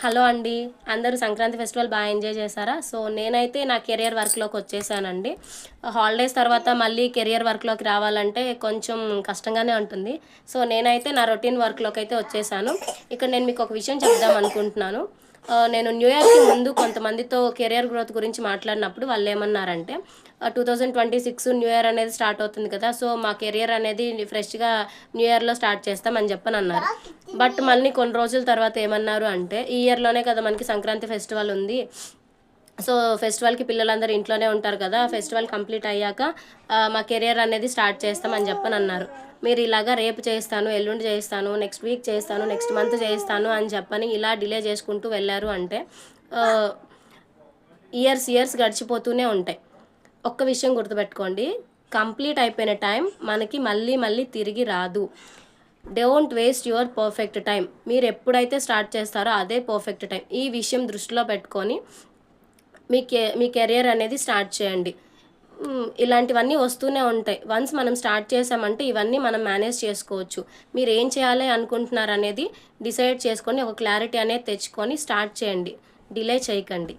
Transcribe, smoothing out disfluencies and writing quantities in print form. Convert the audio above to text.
Hello అండి, అందరూ Sankranti festival బాగా ఎంజాయ్ చేశారా? సో నేనైతే నా కెరియర్ వర్క్లోకి వచ్చేసానండి. హాలిడేస్ తర్వాత మళ్ళీ కెరియర్ వర్క్లోకి రావాలంటే కొంచెం కష్టంగానే ఉంటుంది. సో నేనైతే నా రొటీన్ వర్క్లోకి అయితే వచ్చేసాను. ఇక్కడ నేను మీకు ఒక విషయం చెప్దాం అనుకుంటున్నాను. నేను న్యూ ఇయర్కి ముందు కొంతమందితో కెరియర్ గ్రోత్ గురించి మాట్లాడినప్పుడు వాళ్ళు ఏమన్నారంటే 2026 న్యూ ఇయర్ అనేది స్టార్ట్ అవుతుంది కదా, సో మా కెరియర్ అనేది ఫ్రెష్గా న్యూ ఇయర్లో స్టార్ట్ చేస్తామని చెప్పని అన్నారు. బట్ మళ్ళీ కొన్ని రోజుల తర్వాత ఏమన్నారు అంటే, ఈ ఇయర్లోనే కదా మనకి సంక్రాంతి ఫెస్టివల్ ఉంది, సో ఫెస్టివల్కి పిల్లలందరూ ఇంట్లోనే ఉంటారు కదా, ఫెస్టివల్ కంప్లీట్ అయ్యాక మా కెరియర్ అనేది స్టార్ట్ చేస్తామని చెప్పని అన్నారు. మీరు ఇలాగా రేపు చేస్తాను, ఎల్లుండి చేస్తాను, నెక్స్ట్ వీక్ చేస్తాను, నెక్స్ట్ మంత్ చేస్తాను అని చెప్పని ఇలా డిలే చేసుకుంటూ వెళ్ళారు అంటే ఇయర్స్ గడిచిపోతూనే ఉంటాయి. ఒక్క విషయం గుర్తుపెట్టుకోండి, కంప్లీట్ అయిపోయిన టైం మనకి మళ్ళీ తిరిగి రాదు. Don't waste your perfect time. మీరు ఎప్పుడైతే స్టార్ట్ చేస్తారో అదే పర్ఫెక్ట్ టైం. ఈ విషయం దృష్టిలో పెట్టుకొని మీ కెరియర్ అనేది స్టార్ట్ చేయండి. ఇలాంటివన్నీ వస్తూనే ఉంటాయి. వన్స్ మనం స్టార్ట్ చేసామంటే ఇవన్నీ మనం మేనేజ్ చేసుకోవచ్చు. మీరు ఏం చేయాలి అనుకుంటున్నారు అనేది డిసైడ్ చేసుకొని ఒక క్లారిటీ అనేది తెచ్చుకొని స్టార్ట్ చేయండి. డిలే చేయకండి.